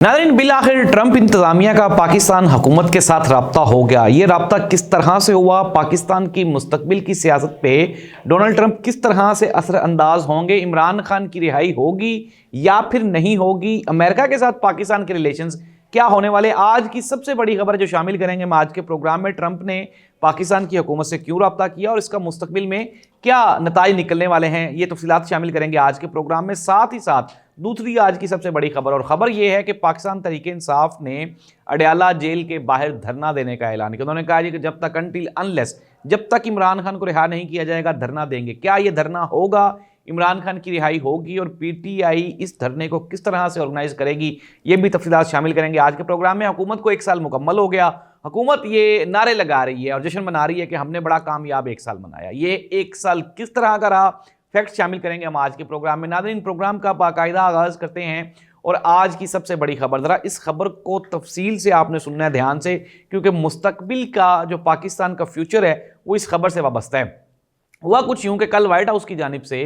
नाज़रीन, बिलाखिर ट्रंप इंतज़ामिया का पाकिस्तान हुकूमत के साथ रब्ता हो गया। ये रब्ता किस तरह से हुआ, पाकिस्तान की मुस्तकबिल की सियासत पे डोनाल्ड ट्रंप किस तरह से असर अंदाज होंगे, इमरान खान की रिहाई होगी या फिर नहीं होगी, अमेरिका के साथ पाकिस्तान के रिलेशंस क्या होने वाले, आज की सबसे बड़ी खबर जो शामिल करेंगे हम आज के प्रोग्राम में। ट्रंप ने पाकिस्तान की हुकूमत से क्यों रब्ता किया और इसका मुस्तकबिल में क्या नताइज निकलने वाले हैं, ये तफसीलात शामिल करेंगे आज के प्रोग्राम में। साथ ही साथ दूसरी आज की सबसे बड़ी खबर, और खबर यह है कि पाकिस्तान तहरीक इंसाफ ने अडयाला जेल के बाहर धरना देने का ऐलान किया। उन्होंने कहा कि जब तक अनटिल अनलेस, जब तक इमरान खान को रिहा नहीं किया जाएगा धरना देंगे। क्या ये धरना होगा, इमरान खान की रिहाई होगी और पीटीआई इस धरने को किस तरह से ऑर्गेनाइज करेगी, ये भी तफसीलात शामिल करेंगे आज के प्रोग्राम में। हुकूमत को 1 साल मुकम्मल हो गया, हुकूमत ये नारे लगा रही है और जश्न मना रही है कि हमने बड़ा कामयाब 1 साल मनाया। ये 1 साल किस तरह का रहा, फैक्ट शामिल करेंगे हम आज के प्रोग्राम में। नाज़रीन, प्रोग्राम का बाकायदा आगाज़ करते हैं और आज की सबसे बड़ी खबर, ज़रा इस खबर को तफसील से आपने सुनना है ध्यान से, क्योंकि मुस्तकबिल का जो पाकिस्तान का फ्यूचर है वो इस खबर से वाबस्ता है। हुआ कुछ यूँ कि कल वाइट हाउस की जानिब से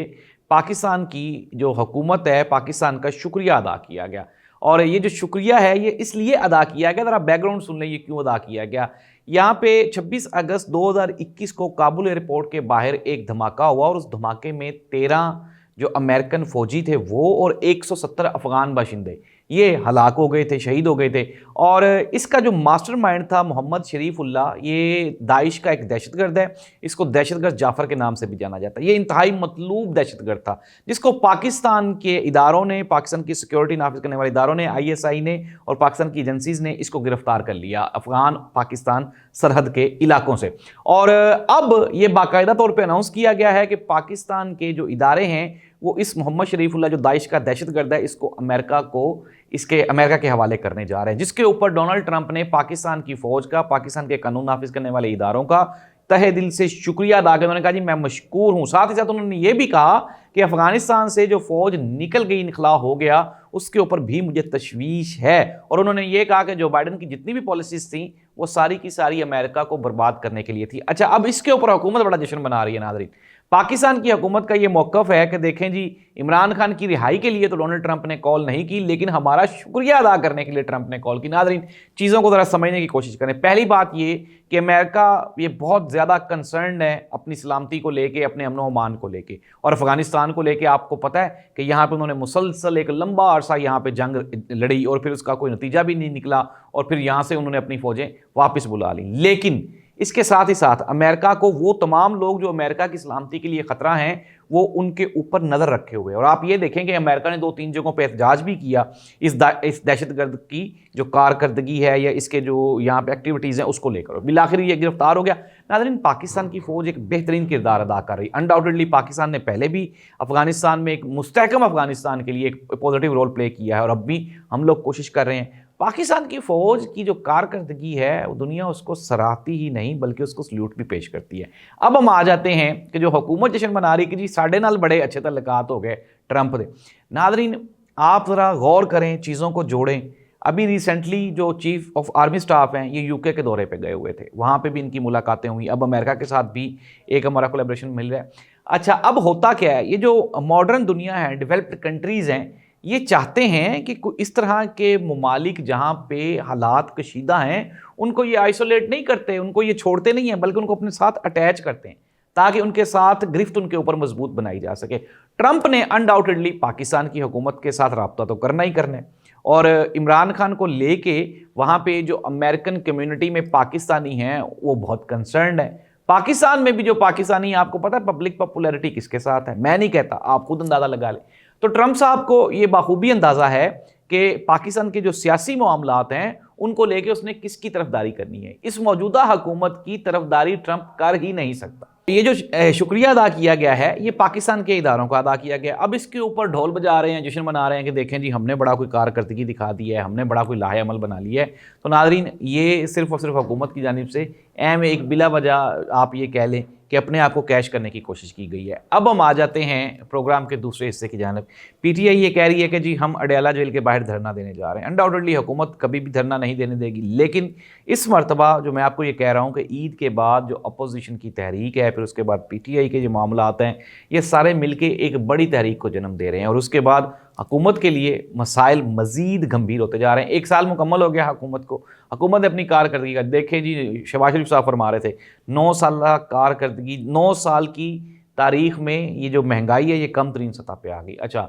पाकिस्तान की जो हुकूमत है, पाकिस्तान का शुक्रिया अदा किया गया। और ये जो शुक्रिया है ये इसलिए अदा किया गया, ज़रा बैकग्राउंड सुन लें ये क्यों अदा किया गया। यहाँ पे 26 अगस्त 2021 को काबुल एयरपोर्ट के बाहर एक धमाका हुआ और उस धमाके में 13 जो अमेरिकन फौजी थे वो और 170 अफगान बाशिंदे ये हलाक हो गए थे, शहीद हो गए थे। और इसका जो मास्टरमाइंड था मोहम्मद शरीफुल्लाह, ये दाइश का एक दहशतगर्द है, इसको दहशतगर्द जाफ़र के नाम से भी जाना जाता है। ये इंतहाई मतलूब दहशतगर्द था जिसको पाकिस्तान के इदारों ने, पाकिस्तान की सिक्योरिटी नाफिज करने वाले इदारों ने, ISI ने और पाकिस्तान की एजेंसीज ने इसको गिरफ्तार कर लिया अफगान पाकिस्तान सरहद के इलाकों से। और अब ये बाकायदा तौर पर अनाउंस किया गया है कि पाकिस्तान के जो इदारे हैं वो इस मोहम्मद शरीफुल्लाह जो दाइश का दहशतगर्द है इसको अमेरिका के हवाले करने जा रहे हैं, जिसके ऊपर डोनाल्ड ट्रंप ने पाकिस्तान की फौज का, पाकिस्तान के कानून नाफिज करने वाले इदारों का तहे दिल से शुक्रिया अदा किया। उन्होंने कहा जी मैं मशकूर हूँ। साथ ही साथ उन्होंने ये भी कहा कि अफगानिस्तान से जो फौज निकल गई, इनखला हो गया, उसके ऊपर भी मुझे तशवीश है। और उन्होंने ये कहा कि जो बाइडन की जितनी भी पॉलिसीज थी वो सारी की सारी अमेरिका को बर्बाद करने के लिए थी। अच्छा, अब इसके ऊपर हुकूमत बड़ा जश्न मना रही है। नाज़रीन, पाकिस्तान की हुकूमत का ये मौक़िफ़ है कि देखें जी, इमरान खान की रिहाई के लिए तो डोनाल्ड ट्रंप ने कॉल नहीं की, लेकिन हमारा शुक्रिया अदा करने के लिए ट्रंप ने कॉल की। नाज़रीन, चीज़ों को ज़रा समझने की कोशिश करें। पहली बात ये कि अमेरिका ये बहुत ज़्यादा कंसर्न है अपनी सलामती को लेके, अपने अमन अमान को लेके और अफगानिस्तान को लेके। आपको पता है कि यहाँ पे उन्होंने मुसलसल एक लंबा अरसा यहाँ पे जंग लड़ी और फिर उसका कोई नतीजा भी नहीं निकला और फिर यहाँ से उन्होंने अपनी फ़ौजें वापस बुला ली। लेकिन इसके साथ ही साथ अमेरिका को वो तमाम लोग जो अमेरिका की सलामती के लिए ख़तरा हैं वो उनके ऊपर नज़र रखे हुए। और आप ये देखें कि अमेरिका ने 2-3 जगहों पर एहतजाज भी किया इस दहशतगर्द की जो कारकर्दगी है या इसके जो यहाँ पे एक्टिविटीज़ हैं उसको लेकर। बिलाखिर ये गिरफ्तार हो गया। नाज़रीन, पाकिस्तान की फ़ौज एक बेहतरीन किरदार अदा कर रही। अनडाउटेडली पाकिस्तान ने पहले भी अफगानिस्तान में एक मुस्तहकम अफगानिस्तान के लिए एक पॉजिटिव रोल प्ले किया है और अब भी हम लोग कोशिश कर रहे हैं। पाकिस्तान की फ़ौज की जो कारकर्दगी है वो दुनिया उसको सराहती ही नहीं बल्कि उसको सल्यूट भी पेश करती है। अब हम आ जाते हैं कि जो हुकूमत जश्न मना रही कि जी साढ़े नाल बड़े अच्छे तल्लुकात हो गए ट्रंप दे। नाज़रीन, आप ज़रा गौर करें, चीज़ों को जोड़ें। अभी रिसेंटली जो चीफ ऑफ आर्मी स्टाफ हैं ये UK के दौरे पे गए हुए थे, वहाँ पे भी इनकी मुलाकातें हुई। अब अमेरिका के साथ भी एक हमारा कोलैबोरेशन मिल रहा है। अच्छा, अब होता क्या है, ये जो मॉडर्न दुनिया है, डेवलप्ड कंट्रीज़ हैं, ये चाहते हैं कि इस तरह के ममालिक जहाँ पे हालात कशीदा हैं उनको ये आइसोलेट नहीं करते, उनको ये छोड़ते नहीं हैं, बल्कि उनको अपने साथ अटैच करते हैं ताकि उनके साथ गिरफ्त उनके ऊपर मजबूत बनाई जा सके। ट्रंप ने अनडाउटेडली पाकिस्तान की हुकूमत के साथ रब्ता तो करना ही करना है और इमरान खान को लेके वहाँ पे जो अमेरिकन कम्युनिटी में पाकिस्तानी हैं वो बहुत कंसर्न है। पाकिस्तान में भी जो पाकिस्तानी, आपको पता है पब्लिक पॉपुलैरिटी किसके साथ है, मैं नहीं कहता, आप खुद अंदाज़ा लगा लें। तो ट्रंप साहब को ये बाखूबी अंदाज़ा है कि पाकिस्तान के जो सियासी मामलात हैं उनको लेके उसने किसकी तरफदारी करनी है। इस मौजूदा हुकूमत की तरफदारी ट्रंप कर ही नहीं सकता। ये जो शुक्रिया अदा किया गया है ये पाकिस्तान के इदारों का अदा किया गया। अब इसके ऊपर ढोल बजा रहे हैं, जश्न मना रहे हैं कि देखें जी हमने बड़ा कोई कारकर्दगी दिखा दी है, हमने बड़ा कोई लाहे अमल बना लिया है। तो नाज़रीन, ये सिर्फ और सिर्फ हुकूमत की जानिब से एक बिला वजह आप ये कह लें कि अपने आप को कैश करने की कोशिश की गई है। अब हम आ जाते हैं प्रोग्राम के दूसरे हिस्से की जानिब। PTI ये कह रही है कि जी हम अडयाला जेल के बाहर धरना देने जा रहे हैं। अनडाउटेडली हुकूमत कभी भी धरना नहीं देने देगी, लेकिन इस मरतबा जो मैं आपको ये कह रहा हूँ कि ईद के बाद जो अपोजिशन की तहरीक है, फिर उसके बाद PTI के जो मामला आते हैं, ये सारे मिलके एक बड़ी तहरीक को जन्म दे रहे हैं और उसके बाद حکومت کے لیے مسائل مزید گمبھیر ہوتے جا رہے ہیں۔ 1 سال مکمل ہو گیا حکومت کو، حکومت نے اپنی کارکردگی کا دیکھیں جی، شہباز شریف صاحب فرما رہے تھے 9 سالہ کارکردگی، 9 سال کی تاریخ میں یہ جو مہنگائی ہے یہ کم ترین سطح پہ آ گئی۔ اچھا،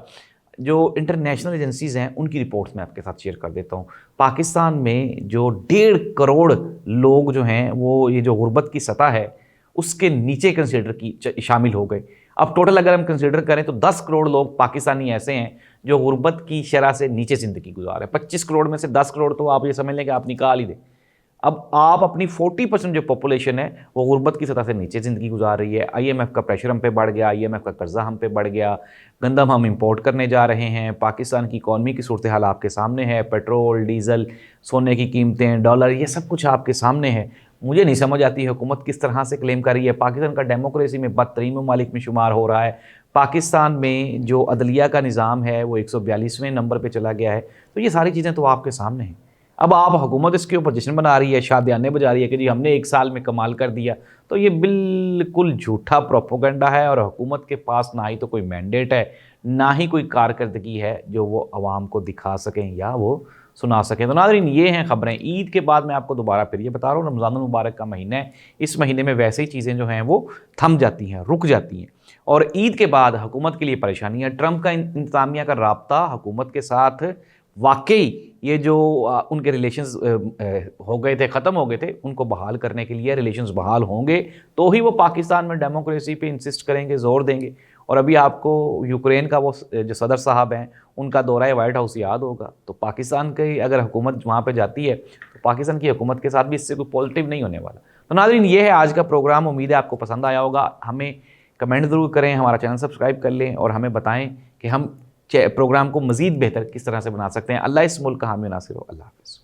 جو انٹرنیشنل ایجنسیز ہیں ان کی رپورٹس میں آپ کے ساتھ شیئر کر دیتا ہوں۔ پاکستان میں جو 1.5 کروڑ لوگ جو ہیں وہ یہ جو غربت کی سطح ہے اس کے نیچے کنسیڈر کی شامل ہو گئے۔ اب ٹوٹل اگر ہم کنسیڈر کریں تو 10 کروڑ لوگ پاکستانی ایسے ہیں جو غربت کی شرح سے نیچے زندگی گزار رہے ہیں۔ 25 کروڑ میں سے 10 کروڑ تو آپ یہ سمجھ لیں کہ آپ نکال ہی دیں۔ اب آپ اپنی 40% جو پاپولیشن ہے وہ غربت کی سطح سے نیچے زندگی گزار رہی ہے۔ IMF کا پریشر ہم پہ بڑھ گیا، IMF کا قرضہ ہم پہ بڑھ گیا، گندم ہم امپورٹ کرنے جا رہے ہیں، پاکستان کی اکانومی کی صورتحال آپ کے سامنے ہے، پیٹرول، ڈیزل، سونے کی قیمتیں، ڈالر، یہ سب کچھ آپ کے سامنے ہے۔ مجھے نہیں سمجھ آتی حکومت کس طرح سے کلیم کر رہی ہے پاکستان کا ڈیموکریسی میں بدترین ممالک میں شمار ہو رہا ہے۔ پاکستان میں جو عدلیہ کا نظام ہے وہ 142ویں نمبر پہ چلا گیا ہے۔ تو یہ ساری چیزیں تو آپ کے سامنے ہیں۔ اب آپ حکومت اس کے اوپر جشن بنا رہی ہے، شادیانے بجا رہی ہے کہ جی ہم نے 1 سال میں کمال کر دیا، تو یہ بالکل جھوٹا پروپیگنڈا ہے، اور حکومت کے پاس نہ ہی تو کوئی مینڈیٹ ہے، نہ ہی کوئی کارکردگی ہے جو وہ عوام کو دکھا سکیں یا وہ سنا سکیں۔ تو ناظرین، یہ ہیں خبریں۔ عید کے بعد میں آپ کو دوبارہ پھر یہ بتا رہا ہوں، رمضان المبارک کا مہینہ ہے، اس مہینے میں ویسے ہی چیزیں جو ہیں وہ تھم جاتی ہیں، رک جاتی ہیں، اور عید کے بعد حکومت کے لیے پریشانی ہے۔ ٹرمپ کا انتظامیہ کا رابطہ حکومت کے ساتھ واقعی یہ جو ان کے ریلیشنز ہو گئے تھے، ختم ہو گئے تھے، ان کو بحال کرنے کے لیے ریلیشنز بحال ہوں گے تو ہی وہ پاکستان میں ڈیموکریسی پہ انسسٹ کریں گے، زور دیں گے۔ اور ابھی آپ کو یوکرین کا وہ جو صدر صاحب ہیں ان کا دورہ وائٹ ہاؤس یاد ہوگا، تو پاکستان کی اگر حکومت وہاں پہ جاتی ہے تو پاکستان کی حکومت کے ساتھ بھی اس سے کوئی پازیٹیو نہیں ہونے والا۔ تو ناظرین، یہ ہے آج کا پروگرام، امید ہے آپ کو پسند آیا ہوگا۔ ہمیں کمنٹ ضرور کریں، ہمارا چینل سبسکرائب کر لیں، اور ہمیں بتائیں کہ ہم پروگرام کو مزید بہتر کس طرح سے بنا سکتے ہیں۔ اللہ اس ملک کا حامی و ناصر ہو۔ اللہ حافظ۔